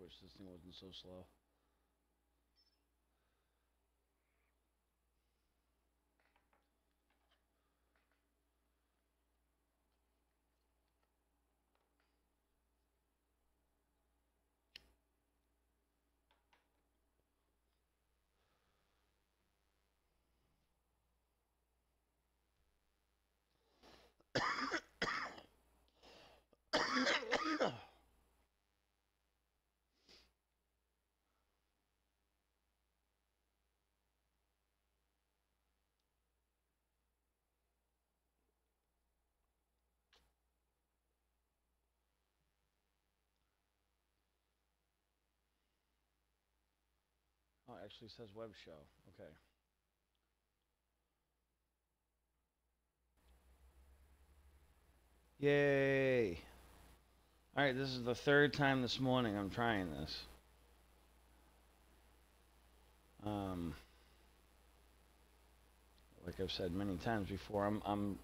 wish this thing wasn't so slow. Oh, it actually says web show. Okay. Yay! Alright, this is the third time this morning I'm trying this. Um, like I've said many times before, I'm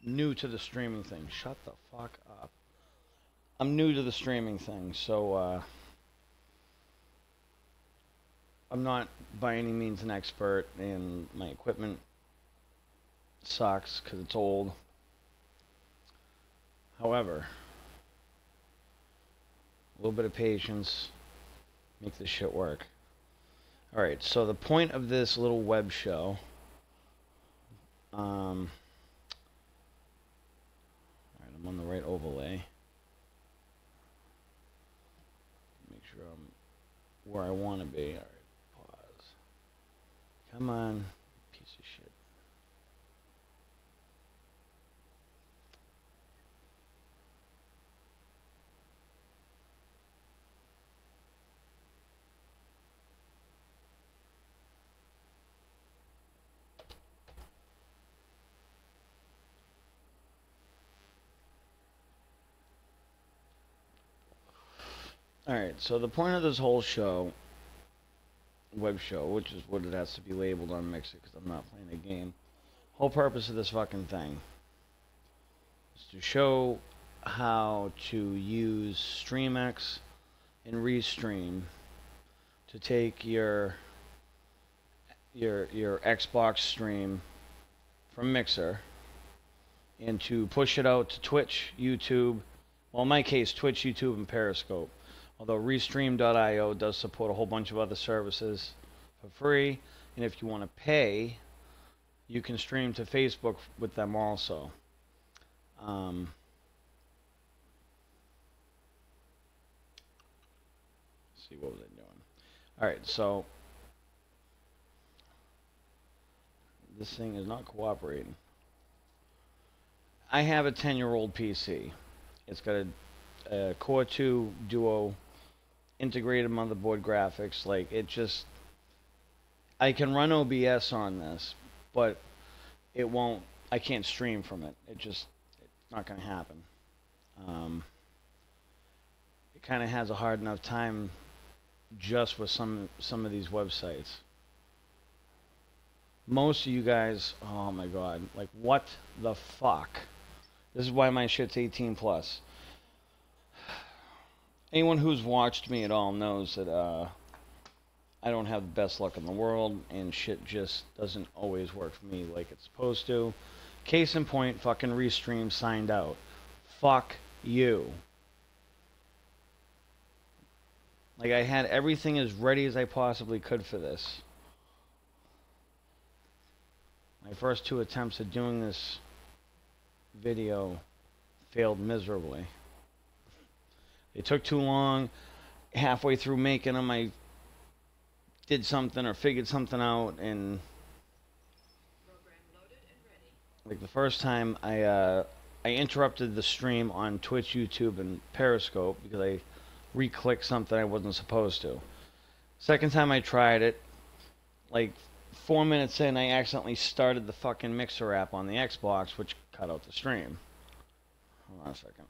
new to the streaming thing. Shut the fuck up. I'm new to the streaming thing, so I'm not by any means an expert, and my equipment sucks because it's old. However, a little bit of patience, make this shit work. Alright, so the point of this little web show, alright, I'm on the right overlay. Make sure I'm where I want to be. Alright, pause. Come on, piece of shit. Alright, so the point of this whole show, web show, which is what it has to be labeled on Mixer because I'm not playing a game. Whole purpose of this fucking thing is to show how to use StreamX and Restream to take your Xbox stream from Mixer and to push it out to Twitch, YouTube, well in my case Twitch, YouTube, and Periscope. Although Restream.io does support a whole bunch of other services for free, and if you want to pay, you can stream to Facebook with them also. Let's see, what was I doing? Alright, so this thing is not cooperating. I have a 10-year-old PC. It's got a Core 2 Duo integrated motherboard graphics. Like, it just, I can run OBS on this, but it won't, I can't stream from it. It's not going to happen. It kind of has a hard enough time just with some of these websites. Most of you guys, oh my god, like what the fuck? This is why my shit's 18 plus. Anyone who's watched me at all knows that I don't have the best luck in the world, and shit just doesn't always work for me like it's supposed to. Case in point, fucking Restream signed out. Fuck you. Like, I had everything as ready as I possibly could for this. My first 2 attempts at doing this video failed miserably. It took too long. Halfway through making them, I did something or figured something out, and like the first time I interrupted the stream on Twitch, YouTube, and Periscope because I re-clicked something I wasn't supposed to. Second time I tried it, like 4 minutes in, I accidentally started the fucking Mixer app on the Xbox, which cut out the stream. Hold on a second.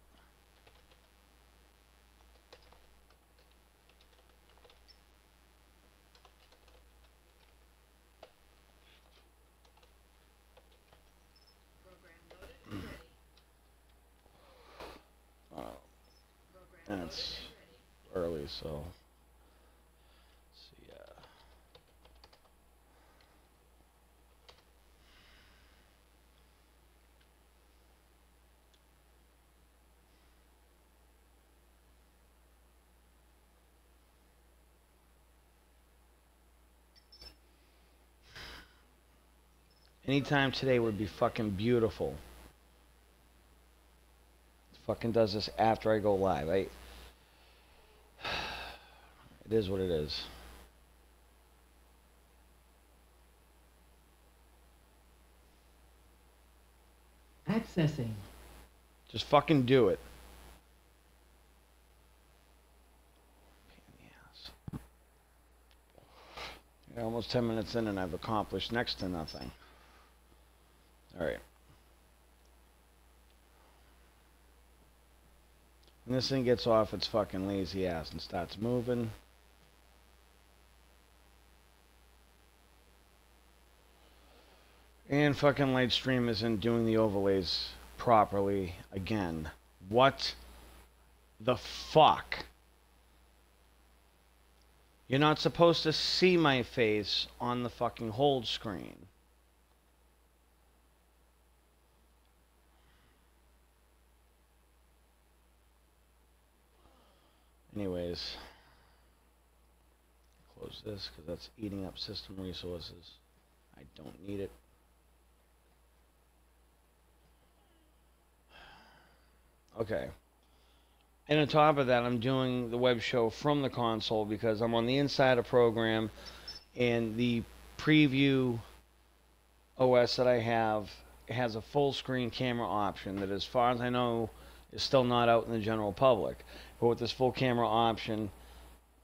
And it's early, so Anytime today would be fucking beautiful. It fucking does this after I go live. It is what it is. Accessing. Just fucking do it. Yeah, almost 10 minutes in and I've accomplished next to nothing. Alright. When this thing gets off its fucking lazy ass and starts moving. And fucking Lightstream isn't doing the overlays properly again. What the fuck? You're not supposed to see my face on the fucking hold screen. Anyways, close this because that's eating up system resources. I don't need it. Okay. And on top of that, I'm doing the web show from the console because I'm on the Insider program, and the preview OS that I have has a full screen camera option that, as far as I know, is still not out in the general public. But with this full camera option,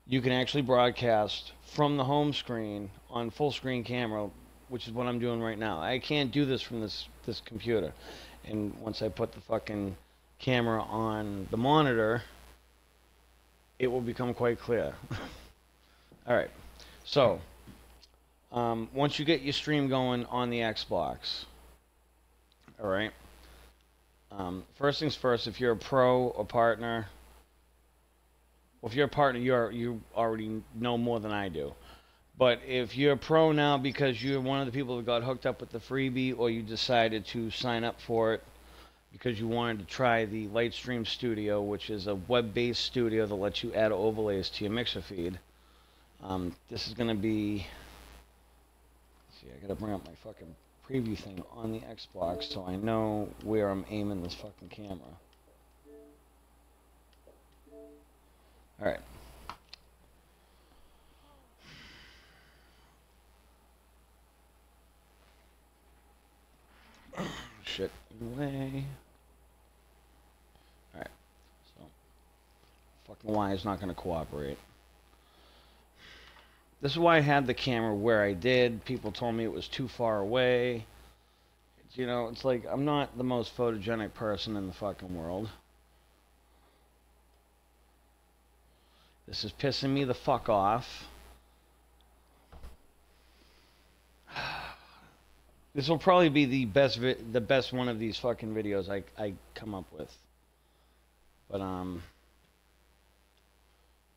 you can actually broadcast from the home screen on full screen camera, which is what I'm doing right now. I can't do this from this computer. And once I put the fucking camera on the monitor, it will become quite clear. Alright, so once you get your stream going on the Xbox, alright, first things first, if you're a pro or partner, well, if you're a partner, you already know more than I do. But if you're a pro now because you're one of the people that got hooked up with the freebie, or you decided to sign up for it because you wanted to try the Lightstream Studio, which is a web-based studio that lets you add overlays to your mixer feed. This is going to be... Let's see, I got to bring up my fucking preview thing on the Xbox so I know where I'm aiming this fucking camera. Alright. Shit. Away. Alright. So. Fucking Y is not going to cooperate. This is why I had the camera where I did. People told me it was too far away. You know, it's like, I'm not the most photogenic person in the fucking world. This is pissing me the fuck off. This will probably be the best one of these fucking videos I come up with. But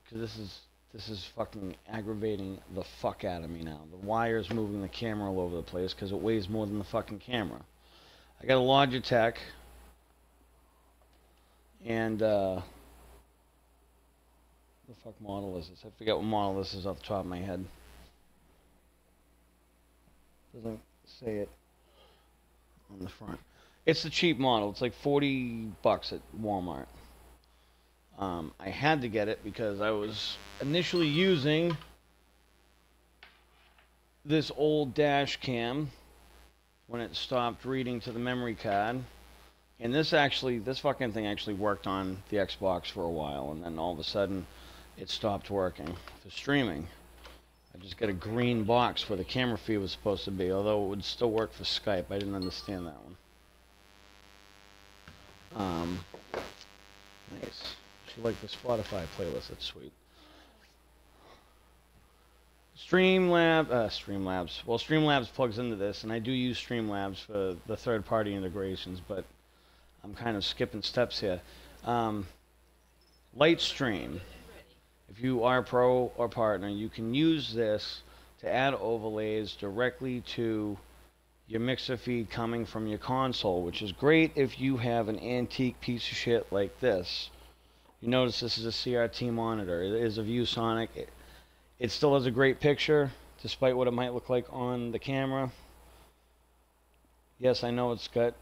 because this is fucking aggravating the fuck out of me now. The wire's moving the camera all over the place because it weighs more than the fucking camera. I got a Logitech, and the fuck model is this? I forget what model this is off the top of my head. Doesn't say it on the front. It's the cheap model. It's like $40 at Walmart. I had to get it because I was initially using this old dash cam when it stopped reading to the memory card. And this fucking thing actually worked on the Xbox for a while, and then all of a sudden it stopped working for streaming. I just got a green box where the camera feed was supposed to be, although it would still work for Skype. I didn't understand that one. Nice. She liked the Spotify playlist. That's sweet. Streamlabs. Well, Streamlabs plugs into this, and I do use Streamlabs for the third-party integrations, but I'm kind of skipping steps here. Lightstream. If you are pro or partner, you can use this to add overlays directly to your mixer feed coming from your console, which is great if you have an antique piece of shit like this. You notice this is a CRT monitor. It is a ViewSonic. It still has a great picture, despite what it might look like on the camera. Yes, I know it's got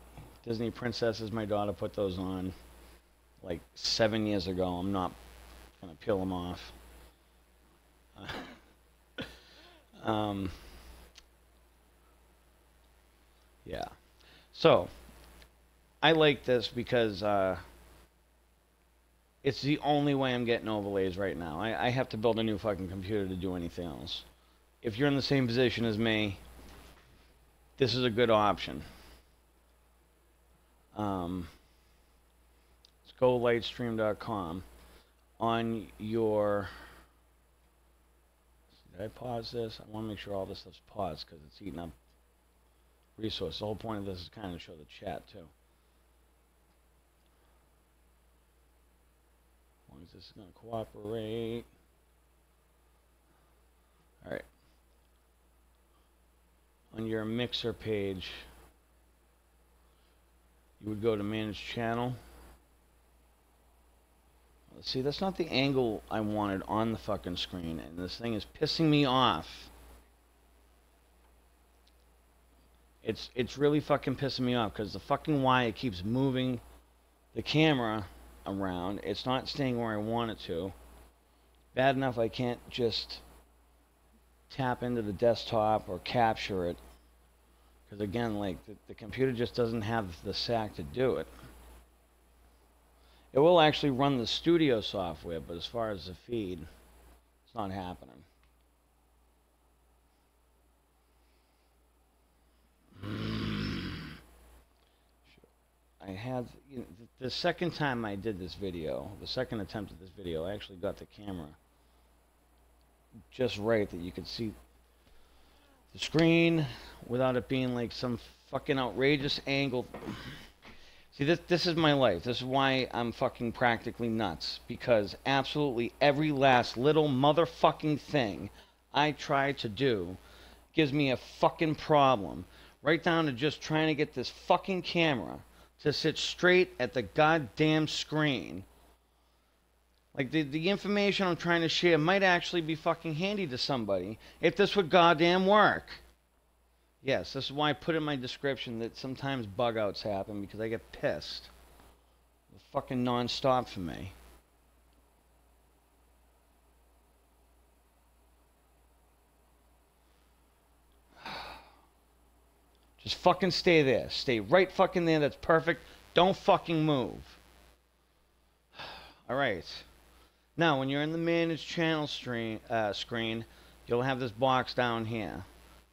Disney princesses. My daughter put those on like 7 years ago. I'm not gonna peel them off. um, yeah. So I like this because it's the only way I'm getting overlays right now. I have to build a new fucking computer to do anything else. If you're in the same position as me, this is a good option. Let's go lightstream.com. On your... Did I pause this? I want to make sure all this stuff's paused because it's eating up resources. The whole point of this is kind of to show the chat too. As long as this is going to cooperate. Alright. On your mixer page, you would go to manage channel. See, that's not the angle I wanted on the fucking screen, and this thing is pissing me off. It's really fucking pissing me off because the fucking wire keeps moving the camera around. It's not staying where I want it to. Bad enough I can't just tap into the desktop or capture it. Because again, like, the computer just doesn't have the SAC to do it. It will actually run the studio software, but as far as the feed, it's not happening. I had, you know, the second time I did this video, the second attempt at this video, I actually got the camera just right that you could see the screen without it being like some fucking outrageous angle. See, this is my life. This is why I'm fucking practically nuts. Because absolutely every last little motherfucking thing I try to do gives me a fucking problem. Right down to just trying to get this fucking camera to sit straight at the goddamn screen. Like, the information I'm trying to share might actually be fucking handy to somebody if this would goddamn work. Yes, this is why I put in my description that sometimes bug outs happen because I get pissed. It's fucking non-stop for me. Just fucking stay there. Stay right fucking there. That's perfect. Don't fucking move. Alright. Now, when you're in the Manage Channel screen, you'll have this box down here.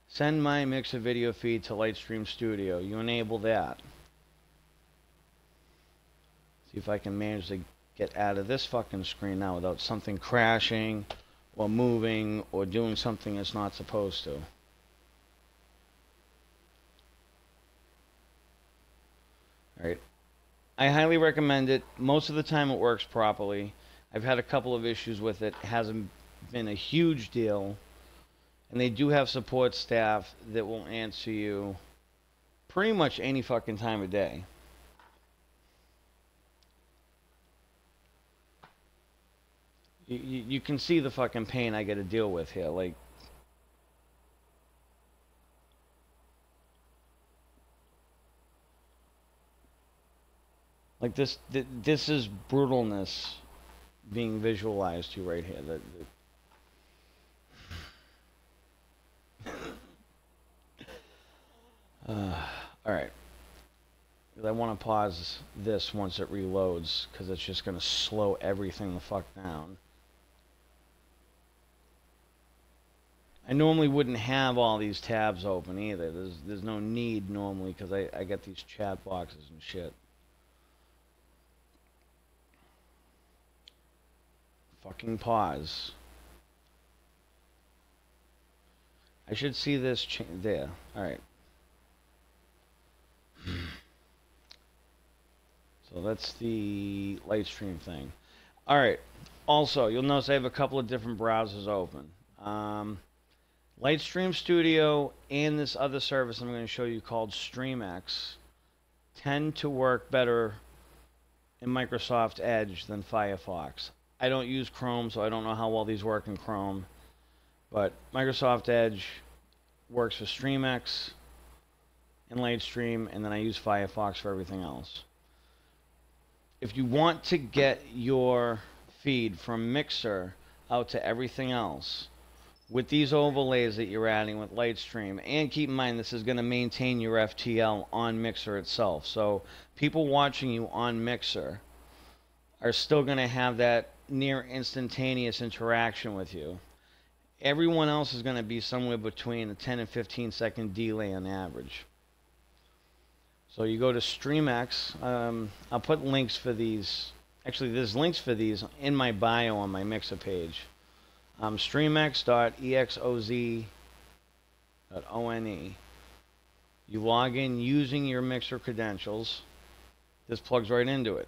Send my mixer video feed to Lightstream Studio. You enable that. See if I can manage to get out of this fucking screen now without something crashing or moving or doing something it's not supposed to. Alright. I highly recommend it. Most of the time it works properly. I've had a couple of issues with it. It hasn't been a huge deal. And they do have support staff that will answer you pretty much any fucking time of day. You can see the fucking pain I got to deal with here. Like this is brutalness being visualized to you right here. Alright. I want to pause this once it reloads because it's just going to slow everything the fuck down. I normally wouldn't have all these tabs open either. There's no need normally because I get these chat boxes and shit. Fucking pause. I should see this there. Alright. So that's the Lightstream thing. Alright. Also, you'll notice I have a couple of different browsers open. Lightstream Studio and this other service I'm going to show you called StreamX tend to work better in Microsoft Edge than Firefox. I don't use Chrome, so I don't know how well these work in Chrome. But Microsoft Edge works for StreamX, and Lightstream, and then I use Firefox for everything else. If you want to get your feed from Mixer out to everything else, with these overlays that you're adding with Lightstream, and keep in mind this is going to maintain your FTL on Mixer itself. So people watching you on Mixer are still going to have that near instantaneous interaction with you. Everyone else is going to be somewhere between a 10 and 15 second delay on average. So you go to StreamX. I'll put links for these. Actually, there's links for these in my bio on my Mixer page. streamx.exoz.one. You log in using your Mixer credentials. This plugs right into it.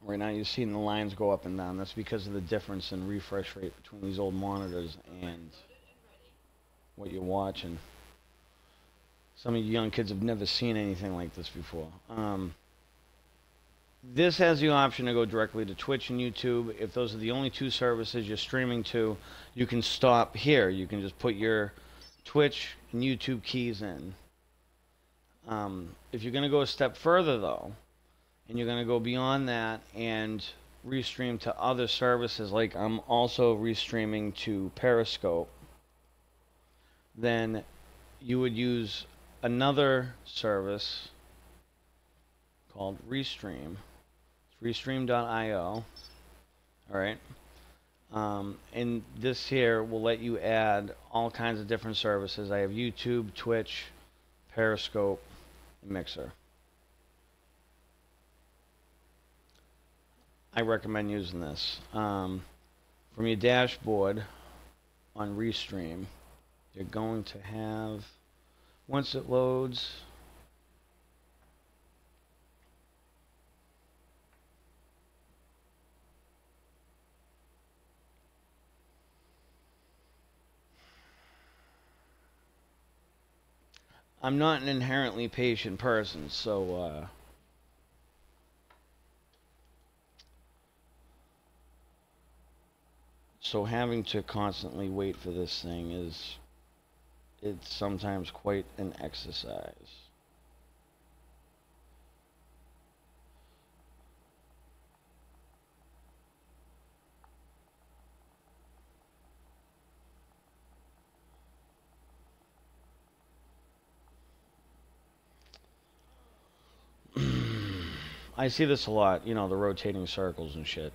Right now you're seeing the lines go up and down. That's because of the difference in refresh rate between these old monitors and what you're watching. Some of you young kids have never seen anything like this before. This has the option to go directly to Twitch and YouTube. If those are the only two services you're streaming to, you can stop here. You can just put your Twitch and YouTube keys in. If you're going to go a step further, though, and you're going to go beyond that and restream to other services, like I'm also restreaming to Periscope, then you would use another service called Restream. It's restream.io. Alright. And this here will let you add all kinds of different services. I have YouTube, Twitch, Periscope, and Mixer. I recommend using this. From your dashboard on Restream, you're going to have, once it loads, I'm not an inherently patient person, so having to constantly wait for this thing it's sometimes quite an exercise. I see this a lot, you know, the rotating circles and shit.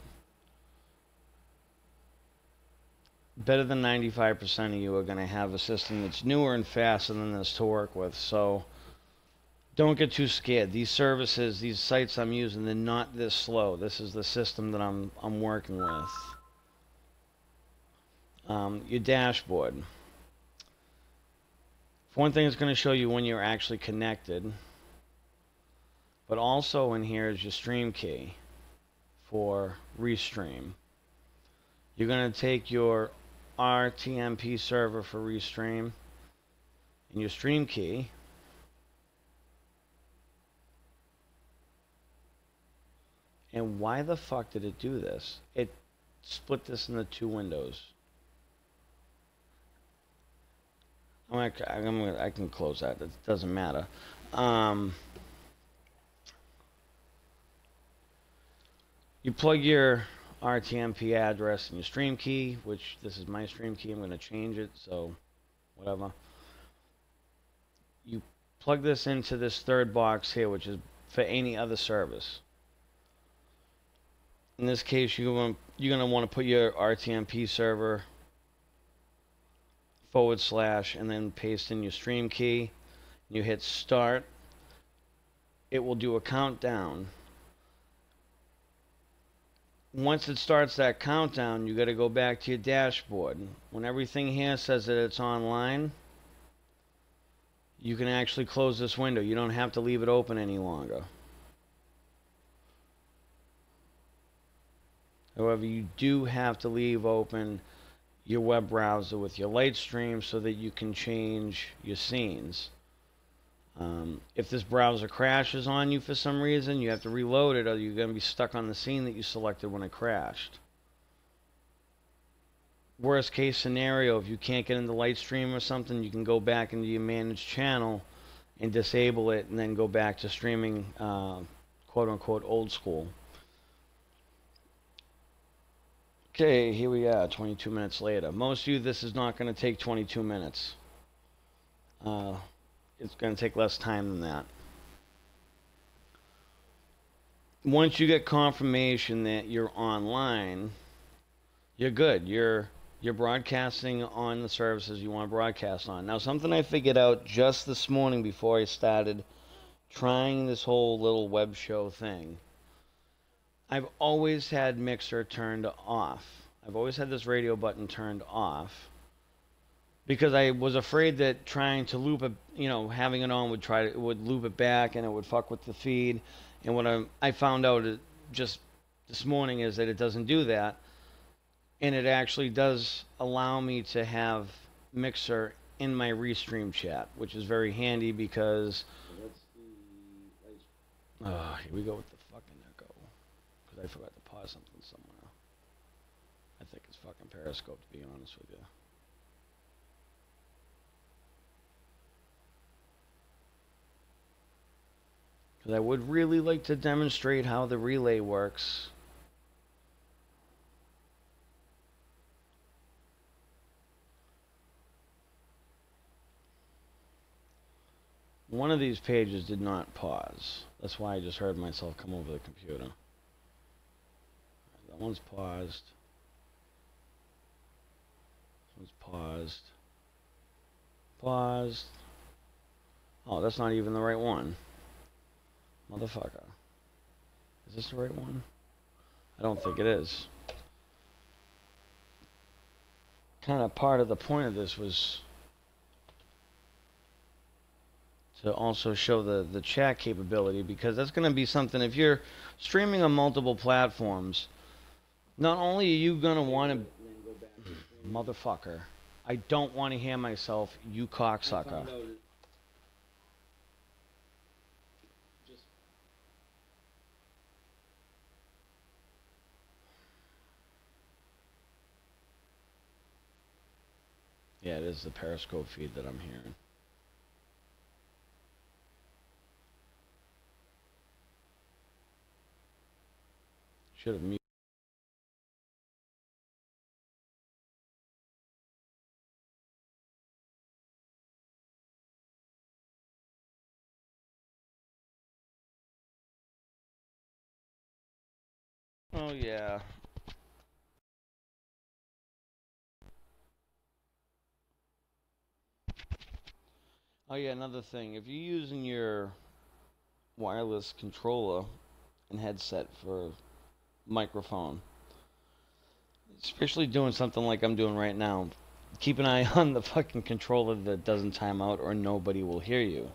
Better than 95% of you are going to have a system that's newer and faster than this to work with. So don't get too scared. These services, these sites I'm using, they're not this slow. This is the system that I'm working with. Your dashboard. For one thing, it's going to show you when you're actually connected. But also in here is your stream key for Restream. You're going to take your RTMP server for Restream and your stream key. And why the fuck did it do this? It split this into two windows. I can close that. It doesn't matter. You plug your RTMP address in your stream key, which this is my stream key. I'm going to change it, so whatever. You plug this into this third box here, which is for any other service. In this case, you're going to want to put your RTMP server / and then paste in your stream key. You hit start. It will do a countdown. Once it starts that countdown, you got to go back to your dashboard. When everything here says that it's online, you can actually close this window. You don't have to leave it open any longer. However, you do have to leave open your web browser with your Lightstream so that you can change your scenes. If this browser crashes on you for some reason, you have to reload it, or you're going to be stuck on the scene that you selected when it crashed. worst case scenario, if you can't get into Lightstream or something, you can go back into your managed channel and disable it, and then go back to streaming, quote unquote, old school. Okay, here we are, 22 minutes later. Most of you, this is not going to take 22 minutes. It's going to take less time than that. Once you get confirmation that you're online, you're good. You're broadcasting on the services you want to broadcast on. Now, something I figured out just this morning before I started trying this whole little web show thing. I've always had Mixer turned off. I've always had this radio button turned off because I was afraid that trying to loop it, having it on would loop it back and it would fuck with the feed. And what I found out just this morning is that it doesn't do that, and it actually does allow me to have Mixer in my restream chat, which is very handy because. Here we go with the fucking echo. Because I forgot to pause something somewhere. I think it's fucking Periscope, to be honest with you. Because I would really like to demonstrate how the relay works. One of these pages did not pause. That's why I just heard myself come over the computer. That one's paused. This one's paused. Paused. Oh, that's not even the right one. Motherfucker. Is this the right one? I don't think it is. Kind of part of the point of this was to also show the chat capability, because that's going to be something, if you're streaming on multiple platforms, not only are you going to want to... Motherfucker. I don't want to hear myself, you cocksucker. Yeah, it is the Periscope feed that I'm hearing. Should have muted. Oh, yeah. Oh, yeah, another thing. If you're using your wireless controller and headset for microphone, especially doing something like I'm doing right now, keep an eye on the fucking controller that doesn't time out, or nobody will hear you.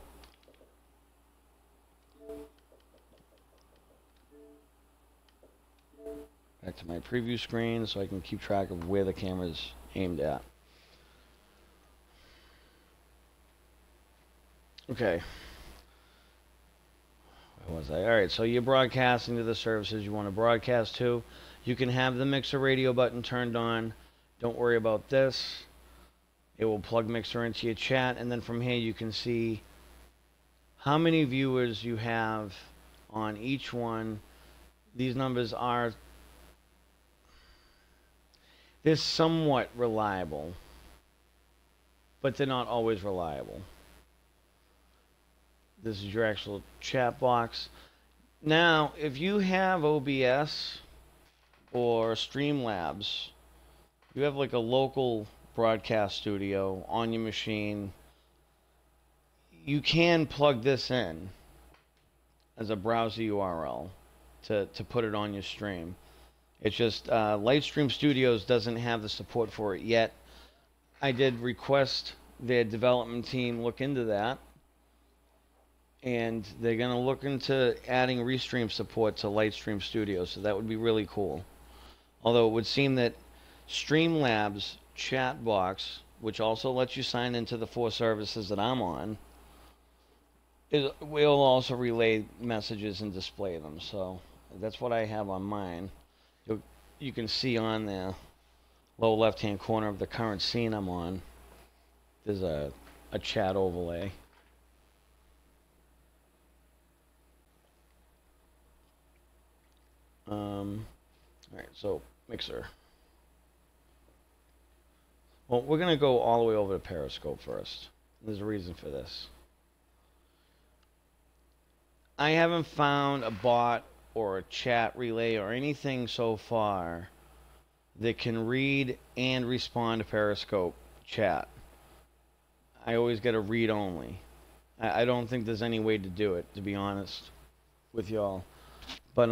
Back to my preview screen so I can keep track of where the camera's aimed at. Okay. Where was I? Alright, so you're broadcasting to the services you want to broadcast to. You can have the Mixer radio button turned on. Don't worry about this. It will plug Mixer into your chat, and then from here you can see how many viewers you have on each one. These numbers are... they're somewhat reliable, but they're not always reliable. This is your actual chat box. Now, if you have OBS or Streamlabs, you have like a local broadcast studio on your machine, you can plug this in as a browser URL to put it on your stream. It's just Lightstream Studios doesn't have the support for it yet. I did request their development team look into that, and they're going to look into adding restream support to Lightstream Studios, so that would be really cool. Although it would seem that Streamlabs chat box, which also lets you sign into the 4 services that I'm on, will also relay messages and display them. So that's what I have on mine. You can see on there lower left-hand corner of the current scene I'm on, there's a chat overlay. Alright, so Mixer. Well, we're going to go all the way over to Periscope first. There's a reason for this. I haven't found a bot or a chat relay or anything so far that can read and respond to Periscope chat. I always get a read only. I don't think there's any way to do it, to be honest with y'all. But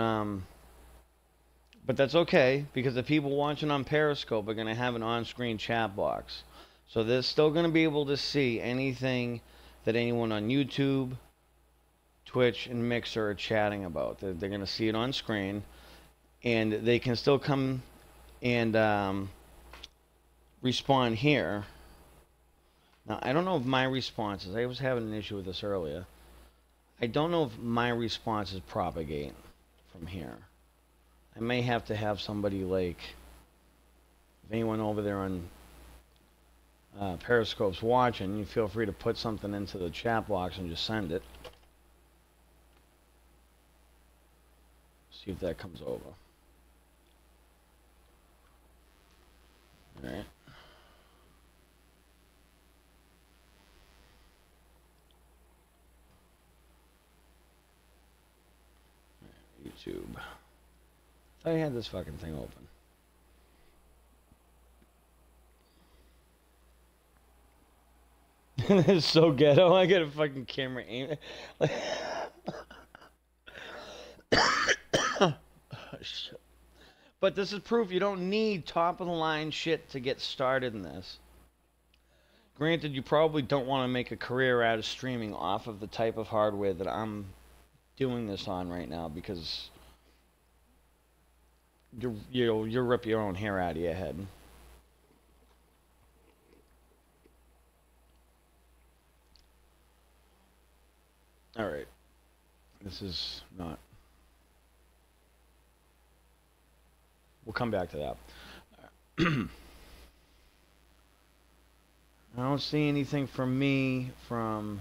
that's okay, because the people watching on Periscope are going to have an on-screen chat box. So they're still going to be able to see anything that anyone on YouTube, Twitch, and Mixer are chatting about. They're going to see it on screen, and they can still come and respond here. Now, I don't know if my responses, I was having an issue with this earlier. I don't know if my responses propagate from here. I may have to have somebody like, if anyone over there on Periscope's watching, you feel free to put something into the chat box and just send it. See if that comes over. Alright. YouTube. I thought I had this fucking thing open. It's so ghetto. I got a fucking camera aim. But this is proof you don't need top of the line shit to get started in this. Granted, you probably don't want to make a career out of streaming off of the type of hardware that I'm doing this on right now, because you'll rip your own hair out of your head. Alright. This is not... We'll come back to that. I don't see anything from me from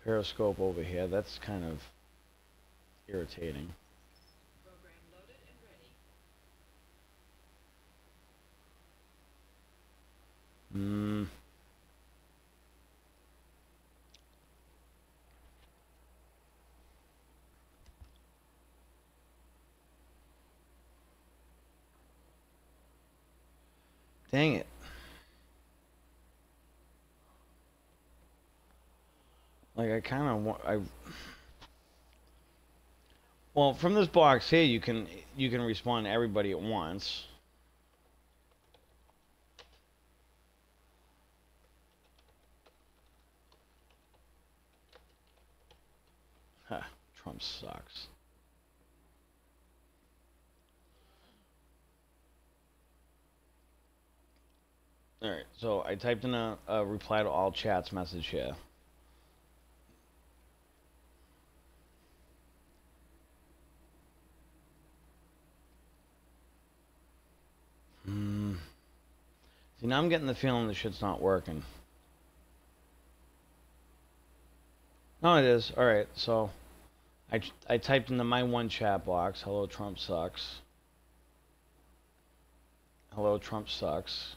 Periscope over here. That's kind of irritating. Program loaded and ready. Dang it. Like, I kind of want... Well, from this box here, you can respond to everybody at once. Huh, Trump sucks. Alright, so I typed in a reply to all chats message here. See, now I'm getting the feeling this shit's not working. No, it is. Alright, so I typed into my one chat box, hello Trump sucks. Hello Trump sucks.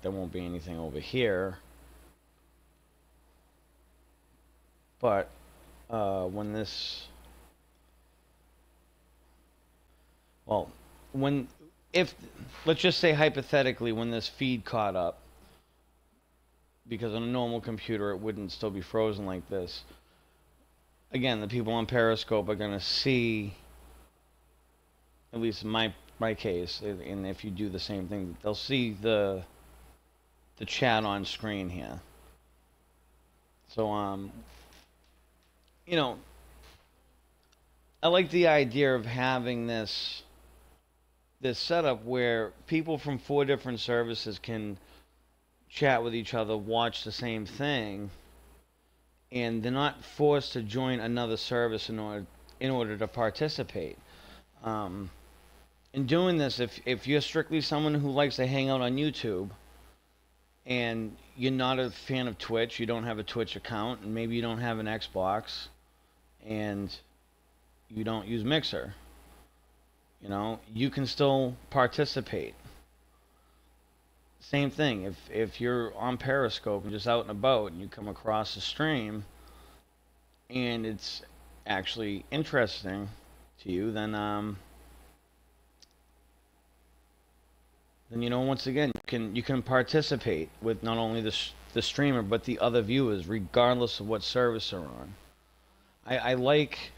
There won't be anything over here. But when this... Well, let's just say hypothetically, when this feed caught up, because on a normal computer it wouldn't still be frozen like this. Again, the people on Periscope are going to see, at least in my case, and if you do the same thing, they'll see the chat on screen here. So, you know, I like the idea of having this setup where people from 4 different services can chat with each other, watch the same thing, and they're not forced to join another service in order to participate. And in doing this, if you're strictly someone who likes to hang out on YouTube and you're not a fan of Twitch, you don't have a Twitch account, and maybe you don't have an Xbox, and you don't use Mixer, you know, you can still participate. Same thing. If you're on Periscope and just out and about and you come across a stream and it's actually interesting to you, then you know, once again, you can participate with not only the streamer but the other viewers, regardless of what service they're on. I like.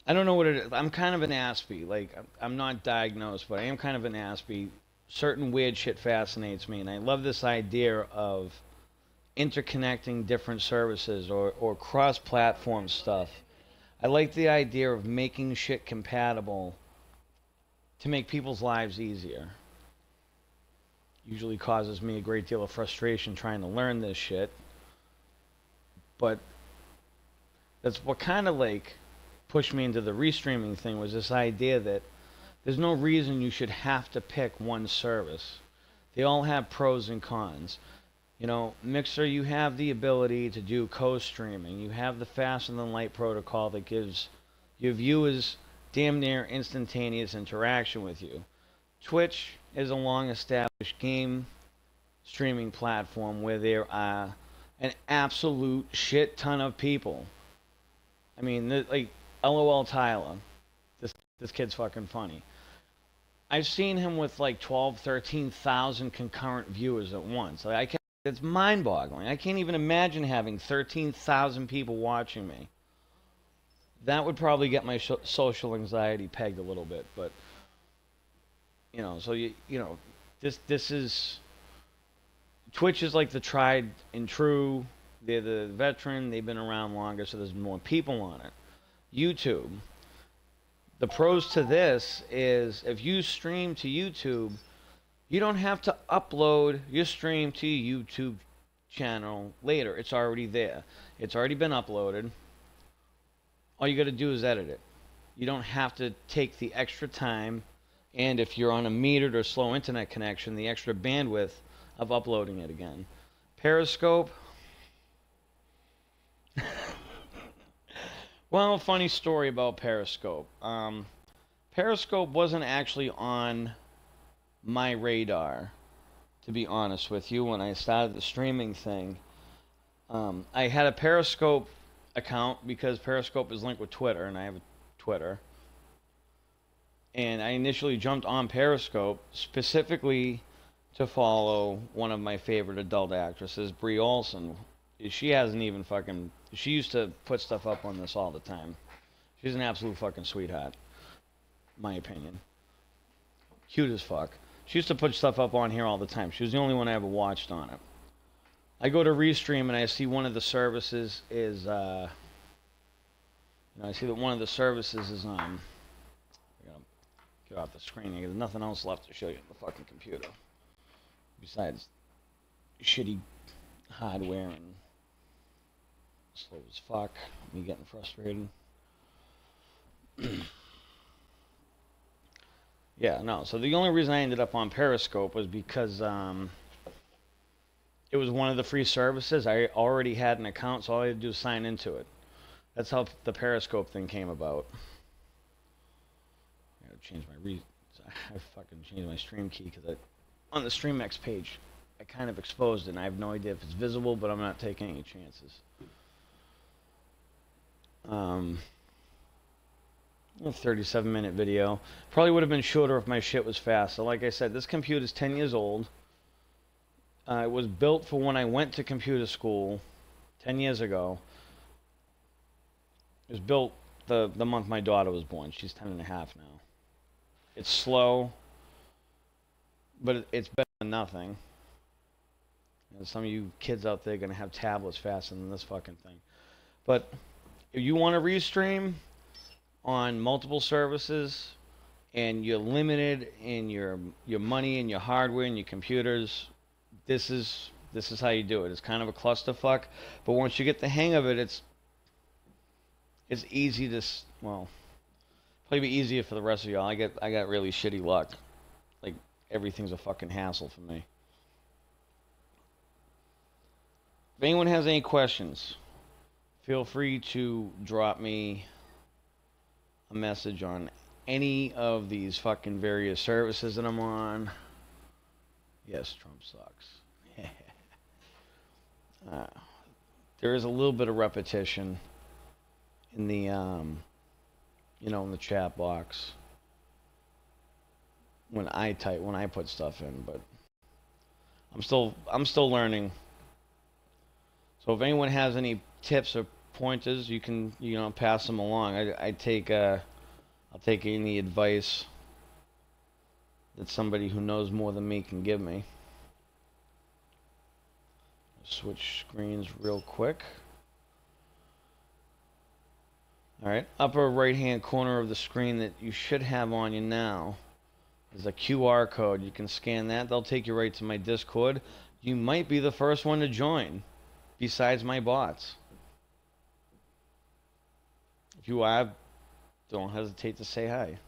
I don't know what it is. I'm kind of an Aspie. Like, I'm not diagnosed, but I am kind of an Aspie. Certain weird shit fascinates me, and I love this idea of interconnecting different services or cross-platform stuff. I like the idea of making shit compatible to make people's lives easier. Usually causes me a great deal of frustration trying to learn this shit, but that's what kind of like pushed me into the restreaming thing, was this idea that there's no reason you should have to pick one service. They all have pros and cons. You know, Mixer, you have the ability to do co-streaming. You have the faster than light protocol that gives your viewers damn near instantaneous interaction with you. Twitch is a long established game streaming platform where there are an absolute shit ton of people. I mean, like, LOL Tyler. This kid's fucking funny. I've seen him with like 12, 13,000 concurrent viewers at once. Like, it's mind-boggling. I can't even imagine having 13,000 people watching me. That would probably get my social anxiety pegged a little bit, but you know, so you know, this is Twitch is like the tried and true. They're the veteran. They've been around longer, so there's more people on it. YouTube. The pros to this is if you stream to YouTube, you don't have to upload your stream to your YouTube channel later. It's already there. It's already been uploaded. All you got to do is edit it. You don't have to take the extra time, and if you're on a metered or slow internet connection, the extra bandwidth of uploading it again. Periscope. Well, funny story about Periscope. Periscope wasn't actually on my radar, to be honest with you, when I started the streaming thing. I had a Periscope account because Periscope is linked with Twitter, and I have a Twitter. And I initially jumped on Periscope specifically to follow one of my favorite adult actresses, Brie Olson. She hasn't even fucking... She used to put stuff up on this all the time. She's an absolute fucking sweetheart, my opinion. Cute as fuck. She used to put stuff up on here all the time. She was the only one I ever watched on it. I go to Restream and I see one of the services is, you know, I see that one of the services is, I gotta get off the screen. There's nothing else left to show you on the fucking computer. Besides shitty hardware and slow as fuck. Me getting frustrated. Yeah, no. So the only reason I ended up on Periscope was because it was one of the free services. I already had an account, so all I had to do was sign into it. That's how the Periscope thing came about. I gotta change my I fucking changed my stream key because on the StreamX page, I kind of exposed it, and I have no idea if it's visible, but I'm not taking any chances. A 37-minute video. Probably would have been shorter if my shit was fast. So like I said, this computer is 10 years old. It was built for when I went to computer school 10 years ago. It was built the month my daughter was born. She's 10 and a half now. It's slow, but it's better than nothing. You know, some of you kids out there are going to have tablets faster than this fucking thing. But if you want to restream on multiple services and you're limited in your money and your hardware and your computers, this is how you do it. It's kind of a clusterfuck, but once you get the hang of it, it's easy to, well, Probably be easier for the rest of y'all. I got really shitty luck. Like everything's a fucking hassle for me. If anyone has any questions, feel free to drop me a message on any of these fucking various services that I'm on. Yes, Trump sucks. uh, there is a little bit of repetition in the in the chat box when I put stuff in, but I'm still learning. So if anyone has any tips or pointers, you can pass them along. I'll take any advice that somebody who knows more than me can give me. Switch screens real quick. All right, upper right hand corner of the screen that you should have on you now is a QR code. You can scan that. They'll take you right to my Discord. You might be the first one to join besides my bots. If you are, don't hesitate to say hi.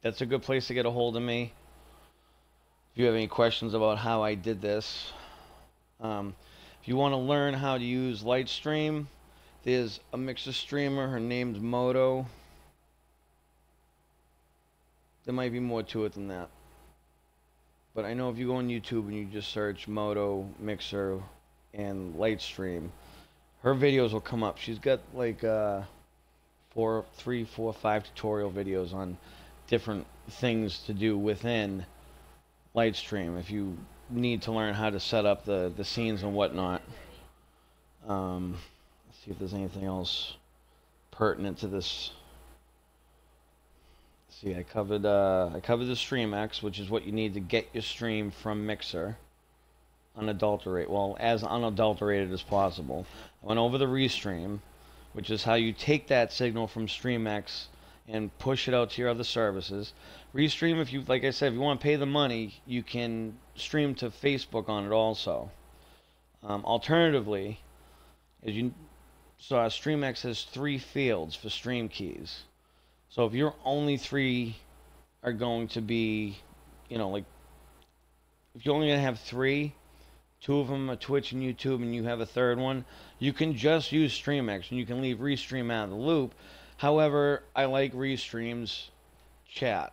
That's a good place to get a hold of me. If you have any questions about how I did this, if you want to learn how to use Lightstream, there's a Mixer streamer. Her name's Moto. There might be more to it than that. But I know if you go on YouTube and you just search Moto, Mixer, and Lightstream, her videos will come up. She's got like 3, 4, 5 tutorial videos on different things to do within Lightstream if you need to learn how to set up the scenes and whatnot. Let's see if there's anything else pertinent to this. See, I covered the StreamX, which is what you need to get your stream from Mixer, as unadulterated as possible. I went over the restream, which is how you take that signal from StreamX and push it out to your other services. Restream, if you, like I said, if you want to pay the money, you can stream to Facebook on it also. Alternatively, as you saw, StreamX has 3 fields for stream keys. So if your only 3 are going to be, like, if you're only going to have 3, 2 of them are Twitch and YouTube, and you have a third one, you can just use StreamX, and you can leave Restream out of the loop. However, I like Restream's chat.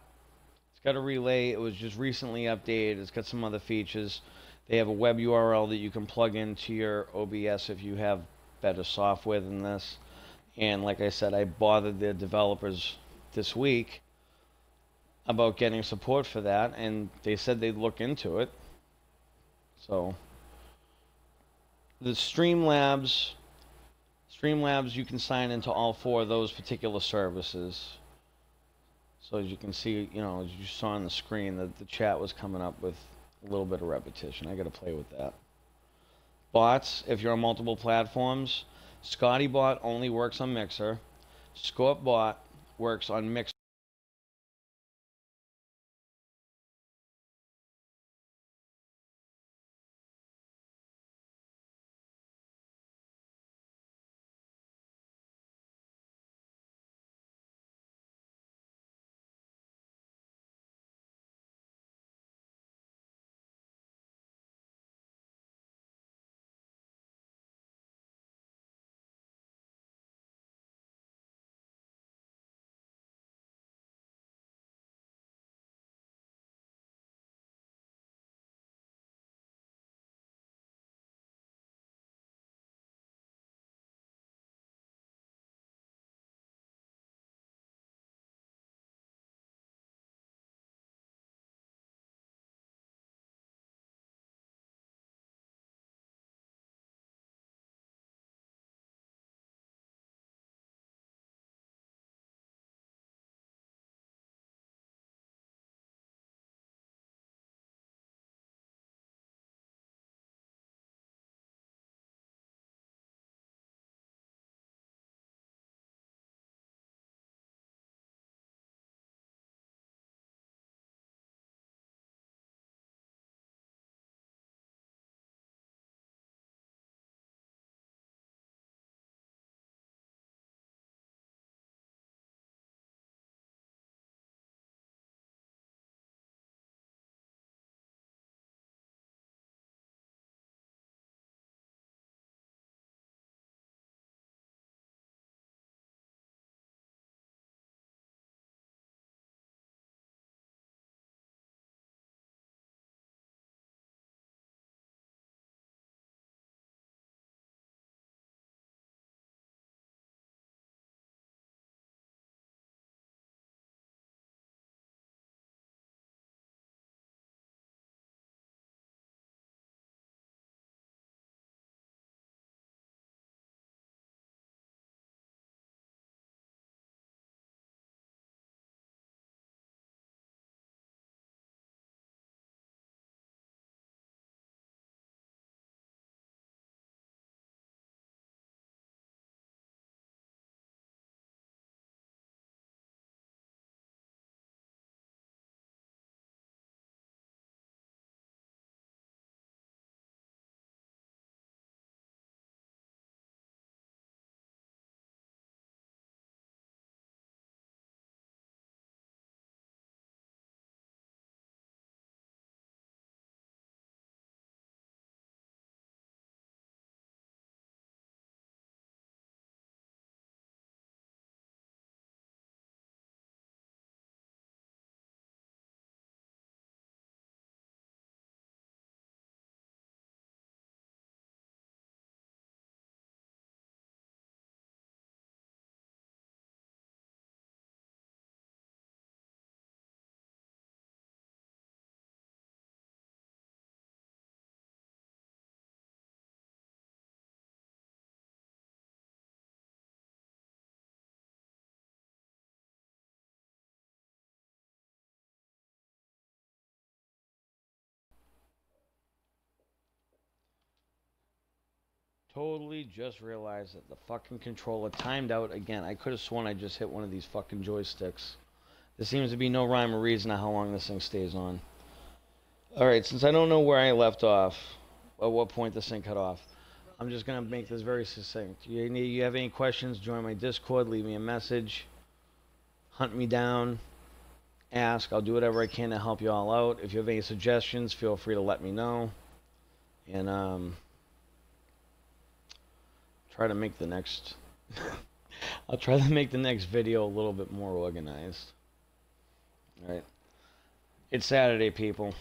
It's got a relay. It was just recently updated. It's got some other features. They have a web URL that you can plug into your OBS if you have better software than this. And like I said, I bothered the developers this week about getting support for that, and they said they'd look into it. So the Streamlabs, you can sign into all 4 of those particular services. So as you can see, as you saw on the screen, the chat was coming up with a little bit of repetition. I got to play with that. Bots, if you're on multiple platforms, ScottyBot only works on Mixer. ScorpBot works on Mixer. Totally just realized that the fucking controller timed out again. I could have sworn I just hit one of these fucking joysticks. There seems to be no rhyme or reason to how long this thing stays on. Alright, since I don't know where I left off, at what point this thing cut off, I'm just going to make this very succinct. You have any questions, join my Discord, leave me a message, hunt me down, ask. I'll do whatever I can to help you all out. If you have any suggestions, feel free to let me know. And, try to make the next... I'll try to make the next video a little bit more organized. Alright. It's Saturday, people.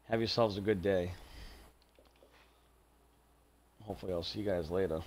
Have yourselves a good day. Hopefully I'll see you guys later.